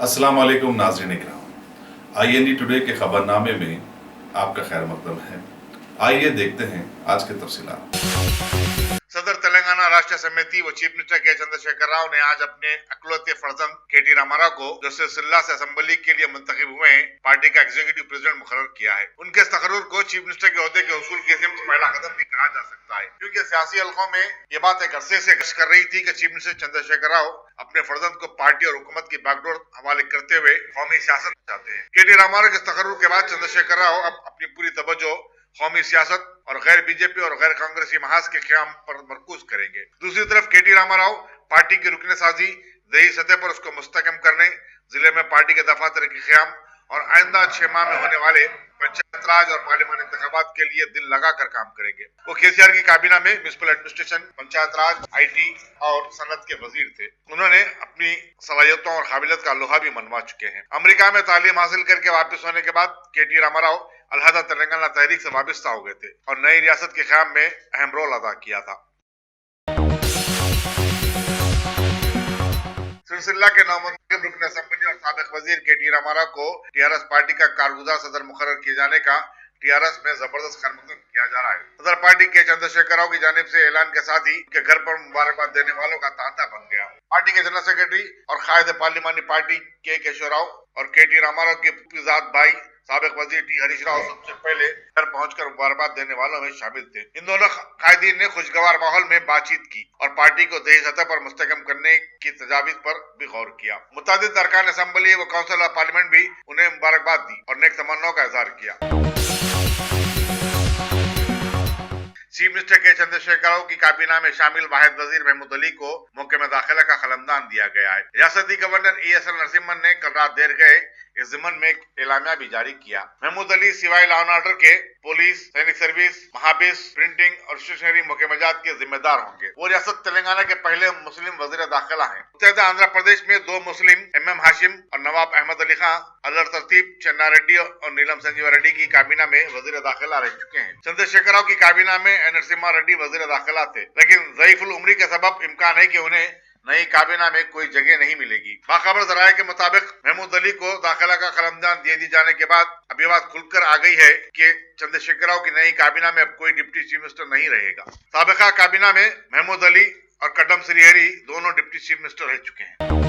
अस्सलाम वालेकुम नाज़रीन इकराम। IND टुडे के खबरनामे में आपका खैर मकदम है। आइए देखते हैं आज के तफसीलात। सदर तेलंगाना राष्ट्र समिति व चीफ मिनिस्टर के चंद्रशेखर राव ने आज अपने अकलौते फर्जंद KT रामाराव को जो सिलसिला से असेंबली के लिए मुंतखब हुए पार्टी का एग्जीक्यूटिव प्रेसिडेंट मुकर्रर किया है। उनके इस तकर्रुर को चीफ मिनिस्टर के ओहदे के उसूल के सिमत पहला कदम भी कहा जा सकता है, क्योंकि सियासी हलकों में ये बात एक अरसे से गश्त कर रही थी कि चीफ मिनिस्टर चंद्रशेखर राव अपने फर्जंद को पार्टी और हुकूमत की बागडोर हवाले करते हुए कौमी सियासत चाहते हैं। KT रामाराव के तकर्रुर के बाद चंद्रशेखर राव अब अपनी पूरी तवज्जो कौमी सियासत और गैर बीजेपी और गैर कांग्रेसी महाज के क़याम पर मरकूज करेंगे। दूसरी तरफ KT रामाराव पार्टी की रुकने साजी, ज़ही सतह पर उसको मुस्तहकम करने, जिले में पार्टी के दफातर के क़याम और आइंदा 6 माह में होने वाले पंचायत राज और पार्लियामानी इंतखाबात के लिए दिल लगाकर काम करेंगे। वो KCR की काबीना में municipal administration, panchayat Raj, IT और सनत के वजीर थे। उन्होंने अपनी सलाहियतों और काबिलियत का लोहा भी मनवा चुके हैं। अमेरिका में तालीम हासिल करके वापस होने के बाद KT रामाराव अलहदा तेलंगाना तहरीक से वाबस्ता हो गए थे और नई रियासत के क़याम में अहम रोल अदा किया था। सिलसिला के नामुंतखब रुकन असेंबली और साबिक वजीर KT रामाराव को TRS पार्टी का कारगुजार सदर मुकर्रर किए जाने का TRS में जबरदस्त खैरमकदम किया जा रहा है। सदर पार्टी के चंद्रशेखर राव की जानिब से ऐलान के साथ ही के घर पर मुबारकबाद देने वालों का तांता बन गया। पार्टी के जनरल सेक्रेटरी और कायद पार्लिमानी पार्टी के केशव राव और KT रामाराव के फूफीजाद भाई साबिक वजीर T हरीश राव सबसे पहले घर पहुंचकर मुबारकबाद देने वालों में शामिल थे। इन दोनों कायदीन ने खुशगवार माहौल में बातचीत की और पार्टी को ज़ही सतह पर मुस्तहकम करने की तजावीज पर भी गौर किया। मुतादिद अरकान असेंबली व काउंसिल ऑफ पार्लियामेंट भी उन्हें मुबारकबाद दी और नेक तमन्नाओं का इजहार किया। चीफ मिनिस्टर के चंद्रशेखर राव की काबीना में शामिल वाहिद वजीर महमूद अली को मौके में दाखिला का कलमदान दिया गया है। रियासती गवर्नर ESL नरसिम्हन ने कल रात देर गए इस ज़िमन में एक एलामिया भी जारी किया। महमूद अली सिवाय लॉ एंड ऑर्डर के पुलिस, सैनिक सर्विस, महाबिस, प्रिंटिंग और स्टेशनरी मुकम्मजात के जिम्मेदार होंगे। वो रियासत तेलंगाना के पहले मुस्लिम वजीर दाखिला हैं। मुत्तहिदा आंध्र प्रदेश में 2 मुस्लिम MM हाशिम और नवाब अहमद अली खान अल्लर तरतीब चन्ना रेड्डी और नीलम संजीवा रेड्डी की काबीना में वजीर दाखिला रह चुके हैं। चंद्रशेखर राव की काबीना में नरसिम्हा रेड्डी वजीर दाखिला थे, लेकिन ज़ईफुल उम्री के सबब इम्कान है कि उन्हें नई काबीना में कोई जगह नहीं मिलेगी। बाखबर जराये के मुताबिक महमूद अली को दाखिला का कलमदान दे दी जाने के बाद अब ये बात खुलकर आ गई है कि चंद्रशेखर राव की नई काबीना में अब कोई डिप्टी चीफ मिनिस्टर नहीं रहेगा। साबिका काबीना में महमूद अली और कड्डम श्रीहरि दोनों डिप्टी चीफ मिनिस्टर रह चुके हैं।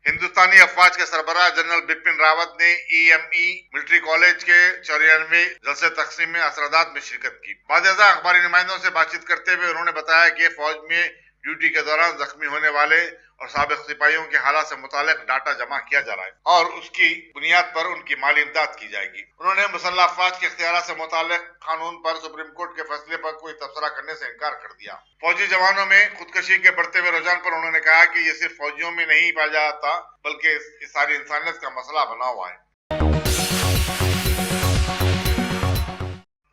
हिंदुस्तानी अफवाज के सरबराह जनरल बिपिन रावत ने EME मिलिट्री कॉलेज के 94वें जलसे तकसीम में असरादात में शिरकत की। बाज़ अखबारी नुमाइंदों से बातचीत करते हुए उन्होंने बताया कि फौज में ड्यूटी के दौरान जख्मी होने वाले और साबिक सिपाहियों के हालात से मुतालिक डाटा जमा किया जा रहा है और उसकी बुनियाद पर उनकी माली इमदाद की जाएगी। उन्होंने मुसल्लह अफवाज के इख्तियार से मुतालिक कानून पर सुप्रीम कोर्ट के फैसले पर कोई तबसरा करने से इनकार कर दिया। फौजी जवानों में खुदकशी के बढ़ते हुए रुझान पर उन्होंने कहा कि ये सिर्फ फौजियों में नहीं पाया जाता बल्कि इस सारी इंसानियत का मसला बना हुआ है।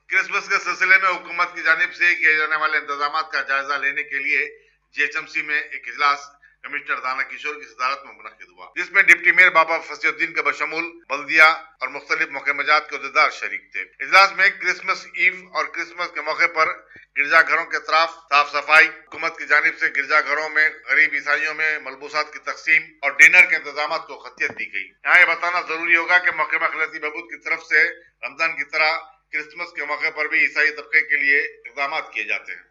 क्रिसमस के सिलसिले में हुकूमत की जानिब से किए जाने वाले इंतजाम का जायजा लेने के लिए GHMC में एक इजलास कमिश्नर दाना किशोर की सदारत में मुनक्किद हुआ, जिसमें डिप्टी मेयर बाबा फसीउद्दीन के बशमूल बल्दिया और मुख्तलिफ मुकम्मजात के अहदेदार शरीक थे। इजलास में क्रिसमस ईव और क्रिसमस के मौके पर गिरजाघरों के तरफ साफ सफाई, हुकूमत की जानिब से गिरजाघरों में गरीब ईसाइयों में मलबूसात की तकसीम और डिनर के इंतजाम को खतियत दी गई। यहाँ ये बताना जरूरी होगा कि महकमा खिलती बहबूद की तरफ से रमजान की तरह क्रिसमस के मौके पर भी ईसाई तबके के लिए इकदाम किए जाते हैं।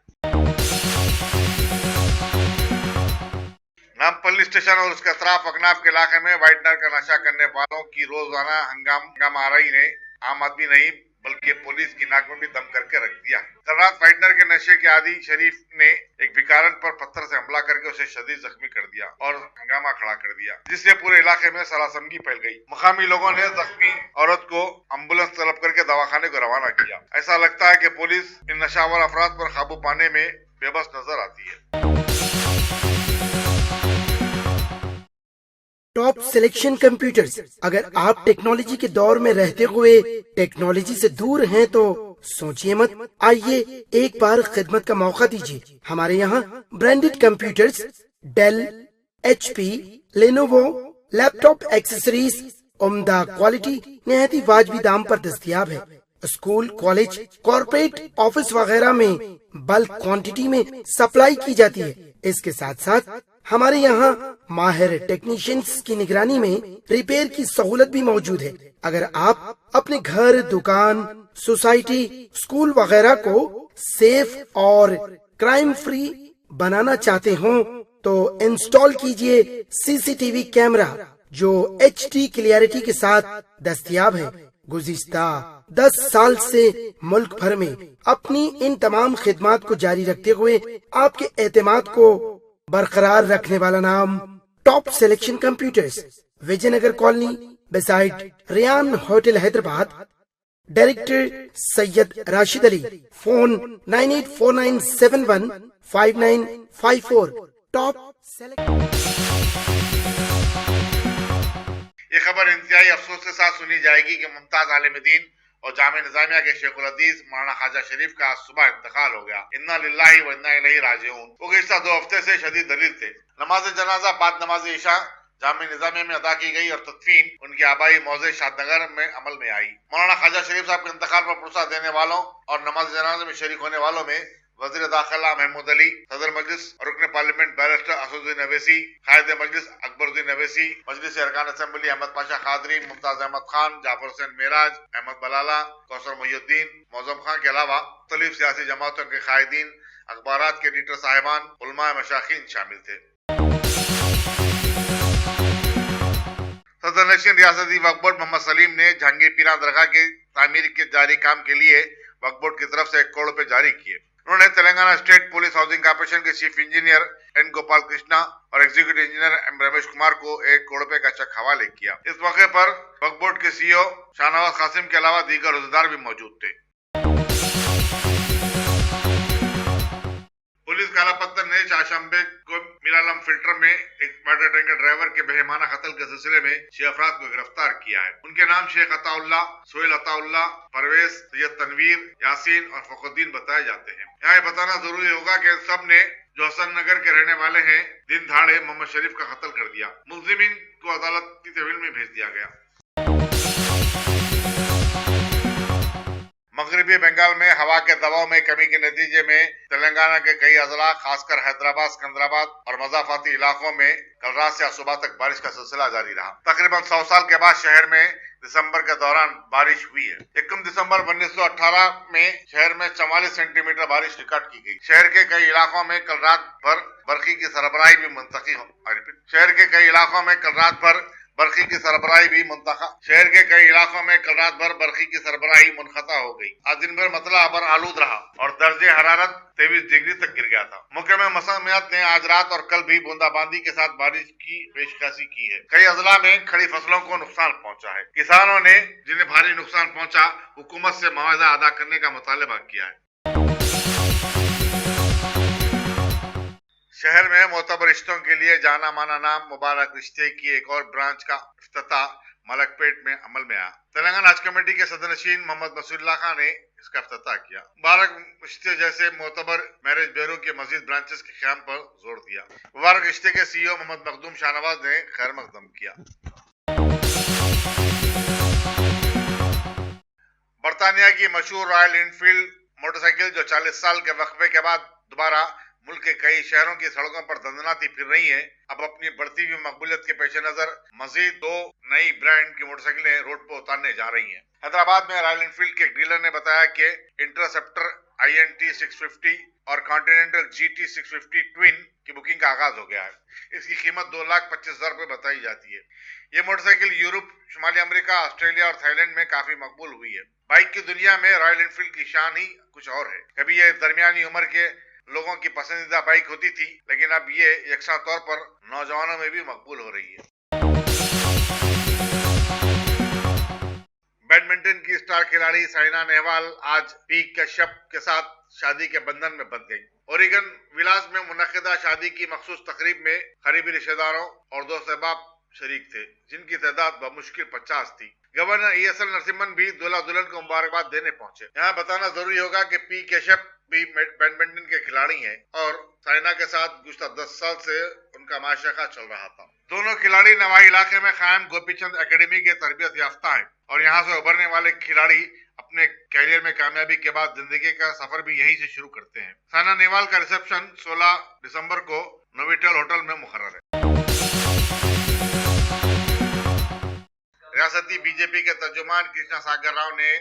नामपल्ली स्टेशन और उसके अतराफ अकनाफ के इलाके में व्हाइटनर का नशा करने वालों की रोजाना हंगामा आराई ने आम आदमी नहीं बल्कि पुलिस की नाक में भी दम करके रख दिया। कल रात व्हाइटनर के नशे के आदी शरीफ ने एक भिखारन पर पत्थर से हमला करके उसे शदीद जख्मी कर दिया और हंगामा खड़ा कर दिया, जिससे पूरे इलाके में सरासमगी फैल गई। मुकामी लोगों ने जख्मी औरत को एम्बुलेंस तलब करके दवाखाने को रवाना किया। ऐसा लगता है कि पुलिस इन नशावर अफराद पर काबू पाने में बेबस नजर आती है। Top selection computers. अगर आप टेक्नोलॉजी के दौर में रहते हुए टेक्नोलॉजी से दूर हैं तो सोचिए मत, आइए एक बार खिदमत का मौका दीजिए। हमारे यहाँ branded computers Dell, HP, Lenovo, laptop accessories उम्दा क्वालिटी निहायती वाजबी दाम पर दस्तयाब है। स्कूल, कॉलेज, कॉर्पोरेट ऑफिस वगैरह में बल्क क्वांटिटी में सप्लाई की जाती है। इसके साथ साथ हमारे यहाँ माहिर टेक्नीशियंस की निगरानी में रिपेयर की सहूलत भी मौजूद है। अगर आप अपने घर, दुकान, सोसाइटी, स्कूल वगैरह को सेफ और क्राइम फ्री बनाना चाहते हो तो इंस्टॉल कीजिए सीसीटीवी कैमरा जो HD क्लियरिटी के साथ दस्तयाब है। गुज़िश्ता 10 साल से मुल्क भर में अपनी इन तमाम खिदमात को जारी रखते हुए आपके एतमाद को बरकरार रखने वाला नाम top selection computers, Vijayanagar colony beside Riyan hotel, Hyderabad. Director Syed Rashid Ali. Phone 9849715954। Top ये खबर इंतहाई अफसोस के साथ सुनी जाएगी कि मुमताज आलिम दीन और जामिया निजामिया के शेखुल हदीस मौलाना ख्वाजा शरीफ का आज सुबह इंतकाल हो गया। इन्ना लिल्लाहि व इन्ना इलैहि राजिऊन। वो गुज़िश्ता 2 हफ्ते से शदीद दलील थे। नमाज जनाजा बाद नमाज इशा जामिया निजामिया में अदा की गई और तदफीन उनकी आबाई मौज़े शादनगर में अमल में आई। मौलाना ख्वाजा शरीफ साहब के इंतकाल पर पुरसा देने वालों और नमाज जनाजा में शरीक होने वालों में वज़ीर दाखिला महमूद अली, सदर मजलिस और रुकन पार्लियामेंट बैरिस्टर असदुद्दीन अवैसी, कायद मजलिस अकबरुद्दीन अवैसी, मजलिस अरकान असेंबली अहमद पाशा कादरी, मुमताज अहमद खान, जाफर हुसैन मेराज, अहमद बलाला, कौसर मोहिउद्दीन, मौज़म खान के अलावा मुख्तलिफ सियासी जमातों के कायदीन, अखबारात के एडिटर साहिबान, उलमा मशाखीन शामिल थे। सदर नशीन रियासती वक्फ बोर्ड मोहम्मद सलीम ने जहांगीर पीरा दरगाह के तामीर के जारी काम के लिए वक्फ बोर्ड की तरफ से 1 करोड़ रुपए जारी किए। उन्होंने Telangana state police housing corporation के chief engineer N Gopal Krishna और executive engineer M Ramesh Kumar को 1 करोड़ रुपए का चेक हवाले किया। इस मौके पर वक्फ बोर्ड के CEO शाहनवाज कासिम के अलावा दीगर रोजेदार भी मौजूद थे। पुलिस काला पत्थर ने चाशंबे को मिलालम फिल्टर में एक वाटर टैंकर ड्राइवर के बेहमाना कत्ल के सिलसिले में 6 अफराद को गिरफ्तार किया है। उनके नाम शेख अताउल्ला, सोहेल अताउल्ला, परवेज, सैयद तनवीर, यासीन और फखरुद्दीन बताए जाते हैं। यहाँ ये बताना जरूरी होगा कि सब ने जो हसन नगर के रहने वाले हैं, दिन दहाड़े मोहम्मद शरीफ का कत्ल कर दिया। मुल्जिमीन को अदालत की तहवील में भेज दिया गया। मगरबी बंगाल में हवा के दबाव में कमी के नतीजे में तेलंगाना के कई अजला खासकर हैदराबाद, सिकंदराबाद और मजाफाती इलाकों में कल रात से आज सुबह तक बारिश का सिलसिला जारी रहा। तकरीबन 100 साल के बाद शहर में दिसंबर के दौरान बारिश हुई है। 21 दिसंबर 1918 में शहर में 44 सेंटीमीटर बारिश रिकॉर्ड की गई। शहर के कई इलाकों में कल रात भर बरखी की सरबराही भी मुंतखब शहर के कई इलाकों में कल रात भर बरखी की सरबराही भी शहर के कई इलाकों में कल रात भर बरखी की सरबराही मुनक़ता हो गई। आज दिन भर मतला अबर आलूद रहा और दर्जे हरारत 23 डिग्री तक गिर गया था। महकमा मौसमियात ने आज रात और कल भी बूंदाबांदी के साथ बारिश की पेशकशी की है। कई अजला में खड़ी फसलों को नुकसान पहुंचा है। किसानों ने जिन्हें भारी नुकसान पहुंचा, हुकूमत से मुआवजा अदा करने का मुतालबा किया है। शहर में मोतबर रिश्तों के लिए जाना माना नाम मुबारक रिश्ते की एक और ब्रांच का इफ्तिताह मलकपेट में अमल में आया। तेलंगाना हज कमेटी के सदरनशीन मोहम्मद मसूरुल्लाह खान ने इसका इफ्तिताह किया। मुबारक रिश्ते जैसे मोतबर मैरिज ब्यूरो के मजीद ब्रांचेस के क़याम पर जोर दिया। मुबारक रिश्ते के CEO मोहम्मद मखदूम शाहनवाज ने खैर मकदम किया। बरतानिया की मशहूर रॉयल एनफील्ड मोटरसाइकिल जो 40 साल के वक्फे के बाद दोबारा मुल्क के कई शहरों की सड़कों पर दंदनाती फिर रही है, अब अपनी बढ़ती हुई मकबूलियत के पेश नजर मजीद 2 नई ब्रांड की मोटरसाइकिलें रोड पर उतारने जा रही हैं। हैदराबाद में रॉयल एनफील्ड के एक डीलर ने बताया कि इंटरसेप्टर INT 650 और कॉन्टिनेंटल GT 650 ट्विन की बुकिंग का आगाज हो गया है। इसकी कीमत 2,25,000 रुपए बताई जाती है। ये मोटरसाइकिल यूरोप, शुमाली अमेरिका, ऑस्ट्रेलिया और थाईलैंड में काफी मकबूल हुई है। बाइक की दुनिया में रॉयल एनफील्ड की शान ही कुछ और है। कभी ये दरमियानी उम्र के लोगों की पसंदीदा बाइक होती थी, लेकिन अब ये यकसा तौर पर नौजवानों में भी मकबूल हो रही है। बैडमिंटन की स्टार खिलाड़ी साइना नेहवाल आज पी कश्यप के साथ शादी के बंधन में बंध गई। ओरेगन विलास में मुनक्किदा शादी की मखसूस तकरीब में करीबी रिश्तेदारों और दोस्त अहबाब शरीक थे, जिनकी तादाद बमुश्किल 50 थी। गवर्नर ESL नरसिम्हन भी दूल्हा दुल्हन को मुबारकबाद देने पहुंचे। यहाँ बताना जरूरी होगा कि पी कश्यप भी बैडमिंटन के खिलाड़ी हैं और साइना के साथ गुज़श्ता 10 साल से उनका माशरका चल रहा था। दोनों खिलाड़ी नवाही इलाके में कायम गोपीचंद एकेडमी के तरबियत याफ्ता हैं और यहाँ से उभरने वाले खिलाड़ी अपने कैरियर में कामयाबी के बाद जिंदगी का सफर भी यहीं से शुरू करते हैं। साइना नेहवाल का रिसेप्शन 16 दिसंबर को नोविटेल होटल में मुकर्रर है। रियासती बीजेपी के तर्जुमान कृष्णा सागर राव ने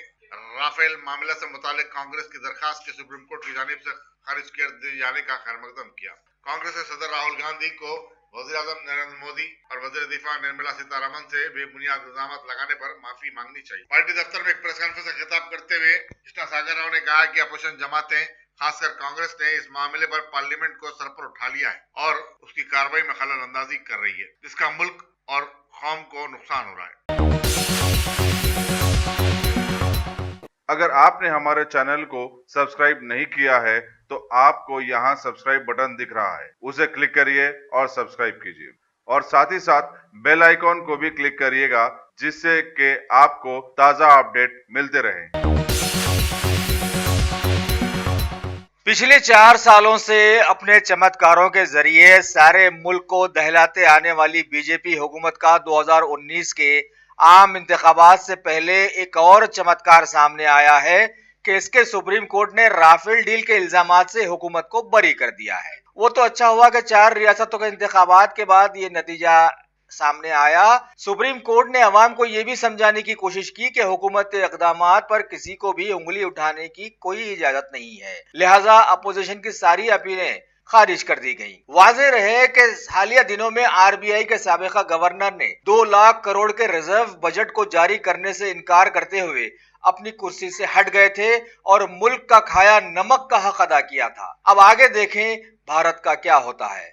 राफेल मामले से मुतालिक कांग्रेस की दरखास्त के सुप्रीम कोर्ट की जानिब से खारिज कर दिए जाने का खैरमकदम किया। कांग्रेस के सदर राहुल गांधी को वज़ीर-ए-आज़म नरेंद्र मोदी और वज़ीर दिफा निर्मला सीतारमण से बेबुनियाद इल्जाम लगाने पर माफी मांगनी चाहिए। पार्टी दफ्तर में एक प्रेस कॉन्फ्रेंस से खिताब करते हुए कृष्णा सागर राव ने कहा कि अपोजिशन जमातें खासकर कांग्रेस ने इस मामले पर पार्लियामेंट को सर पर उठा लिया है और उसकी कार्रवाई में खलल अंदाजी कर रही है, जिसका मुल्क और कौम को नुकसान हो रहा है। अगर आपने हमारे चैनल को सब्सक्राइब नहीं किया है तो आपको यहाँ सब्सक्राइब बटन दिख रहा है, उसे क्लिक करिए और सब्सक्राइब कीजिए और साथ ही साथ बेल आइकॉन को भी क्लिक करिएगा, जिससे कि आपको ताज़ा अपडेट मिलते रहें। पिछले 4 सालों से अपने चमत्कारों के जरिए सारे मुल्क को दहलाते आने वाली बीजेपी हुकूमत का 2019 के आम इंतखाबात से पहले एक और चमत्कार सामने आया है कि इसके सुप्रीम कोर्ट ने राफेल डील के इल्जामात से हुकूमत को बरी कर दिया है। वो तो अच्छा हुआ कि 4 रियासतों के इंतखाबात के बाद ये नतीजा सामने आया। सुप्रीम कोर्ट ने अवाम को यह भी समझाने की कोशिश की कि हुकूमत के इक़दामात पर किसी को भी उंगली उठाने की कोई इजाजत नहीं है, लिहाजा अपोजिशन की सारी अपीलें खारिज कर दी गई। वाज़ेह रहे कि हालिया दिनों में आरबीआई के साबिका गवर्नर ने 2 लाख करोड़ के रिजर्व बजट को जारी करने से इनकार करते हुए अपनी कुर्सी से हट गए थे और मुल्क का खाया नमक का हक अदा किया था। अब आगे देखें भारत का क्या होता है।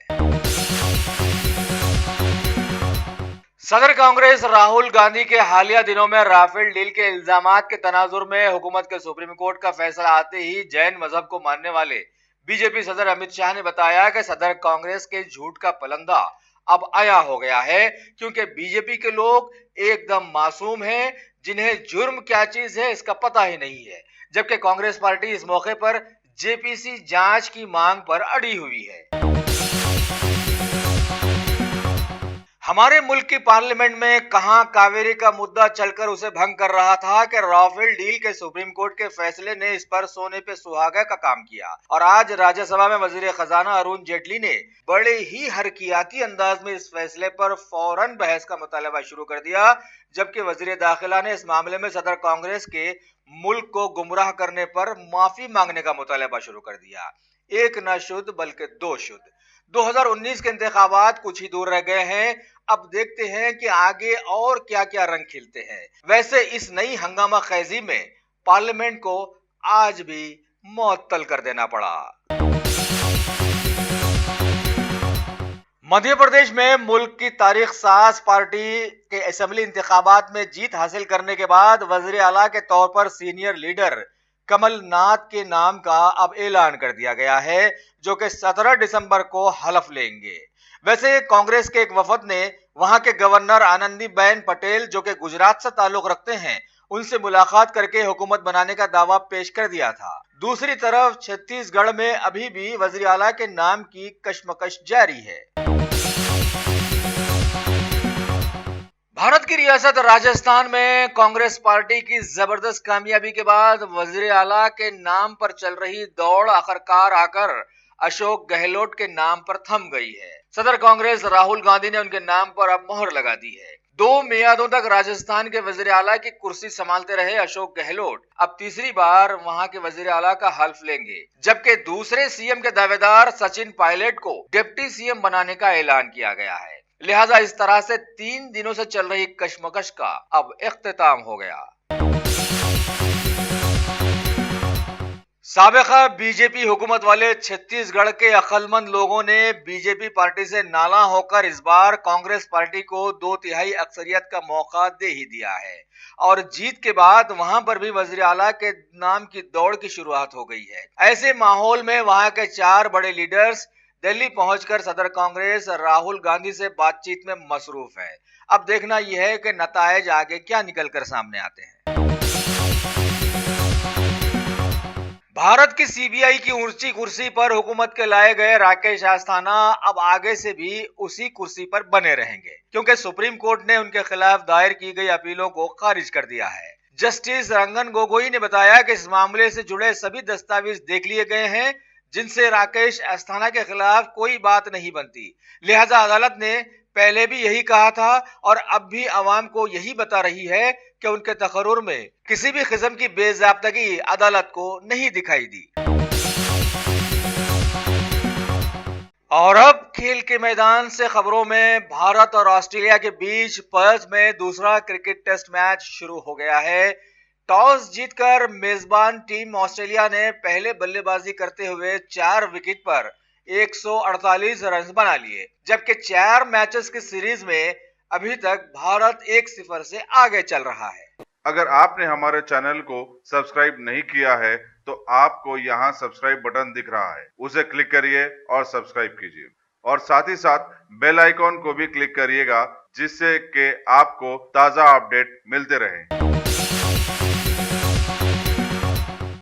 सदर कांग्रेस राहुल गांधी के हालिया दिनों में राफेल डील के इल्जामात के तनाजुर में हुकूमत के सुप्रीम कोर्ट का फैसला आते ही जैन मजहब को मानने वाले बीजेपी सदर अमित शाह ने बताया कि सदर कांग्रेस के झूठ का पलंदा अब आया हो गया है, क्योंकि बीजेपी के लोग एकदम मासूम हैं, जिन्हें जुर्म क्या चीज है इसका पता ही नहीं है, जबकि कांग्रेस पार्टी इस मौके पर जेपीसी जांच की मांग पर अड़ी हुई है। हमारे मुल्क की पार्लियामेंट में कहां कावेरी का मुद्दा चलकर उसे भंग कर रहा था कि राफेल डील के सुप्रीम कोर्ट के फैसले ने इस पर सोने पे सुहागा का काम किया और आज राज्यसभा में वजीर खजाना अरुण जेटली ने बड़े ही हरकियाती अंदाज में इस फैसले पर फौरन बहस का मुतालबा शुरू कर दिया, जबकि वजीर दाखिला ने इस मामले में सदर कांग्रेस के मुल्क को गुमराह करने पर माफी मांगने का मुतालबा शुरू कर दिया। एक न शुद्ध बल्कि 2 शुद्ध। 2019 के इंतखाबात कुछ ही दूर रह गए हैं। अब देखते हैं कि आगे और क्या क्या रंग खिलते हैं। वैसे इस नई हंगामा खेजी में पार्लियामेंट को आज भी मुअत्तल कर देना पड़ा। मध्य प्रदेश में मुल्क की तारीख साज पार्टी के असेंबली इंतखाबात में जीत हासिल करने के बाद वजीर आला के तौर पर सीनियर लीडर कमलनाथ के नाम का अब ऐलान कर दिया गया है, जो कि 17 दिसंबर को हलफ लेंगे। वैसे कांग्रेस के एक वफद ने वहां के गवर्नर आनंदीबेन पटेल, जो कि गुजरात से ताल्लुक रखते हैं, उनसे मुलाकात करके हुकूमत बनाने का दावा पेश कर दिया था। दूसरी तरफ छत्तीसगढ़ में अभी भी वजीर आला के नाम की कशमकश जारी है। भारत की रियासत राजस्थान में कांग्रेस पार्टी की जबरदस्त कामयाबी के बाद वजीर आला के नाम पर चल रही दौड़ आखिरकार आकर अशोक गहलोत के नाम पर थम गई है। सदर कांग्रेस राहुल गांधी ने उनके नाम पर अब मोहर लगा दी है। 2 मियादों तक राजस्थान के वजीर आला की कुर्सी संभालते रहे अशोक गहलोत अब तीसरी बार वहां के वजीर आला का हल्फ लेंगे, जबकि दूसरे सीएम के दावेदार सचिन पायलट को डिप्टी सीएम बनाने का ऐलान किया गया है। लिहाजा इस तरह से 3 दिनों से चल रही कशमकश का अब इख्तिताम हो गया। साबिका बीजेपी हुकूमत वाले छत्तीसगढ़ के अक्लमंद लोगों ने बीजेपी पार्टी से नाला होकर इस बार कांग्रेस पार्टी को 2/3 अक्सरियत का मौका दे ही दिया है और जीत के बाद वहां पर भी वजीर आला के नाम की दौड़ की शुरुआत हो गई है। ऐसे माहौल में वहां के 4 बड़े लीडर्स दिल्ली पहुंचकर सदर कांग्रेस राहुल गांधी से बातचीत में मसरूफ है। अब देखना यह है कि नतायज आगे क्या निकलकर सामने आते हैं। भारत की सीबीआई की ऊंची कुर्सी पर हुकूमत के लाए गए राकेश अस्थाना अब आगे से भी उसी कुर्सी पर बने रहेंगे, क्योंकि सुप्रीम कोर्ट ने उनके खिलाफ दायर की गई अपीलों को खारिज कर दिया है। जस्टिस रंगन गोगोई ने बताया कि इस मामले से जुड़े सभी दस्तावेज देख लिए गए हैं, जिनसे राकेश अस्थाना के खिलाफ कोई बात नहीं बनती। लिहाजा अदालत ने पहले भी यही कहा था और अब भी अवाम को यही बता रही है कि उनके तकर्रुर में किसी भी किस्म की बेज़ाब्तगी अदालत को नहीं दिखाई दी। और अब खेल के मैदान से खबरों में, भारत और ऑस्ट्रेलिया के बीच पर्थ में दूसरा क्रिकेट टेस्ट मैच शुरू हो गया है। टॉस जीतकर मेजबान टीम ऑस्ट्रेलिया ने पहले बल्लेबाजी करते हुए 4 विकेट पर 148 रन बना लिए, जबकि 4 मैचेस की सीरीज में अभी तक भारत 1-0 से आगे चल रहा है। अगर आपने हमारे चैनल को सब्सक्राइब नहीं किया है तो आपको यहाँ सब्सक्राइब बटन दिख रहा है, उसे क्लिक करिए और सब्सक्राइब कीजिए और साथ ही साथ बेल आइकॉन को भी क्लिक करिएगा, जिससे कि आपको ताज़ा अपडेट मिलते रहें।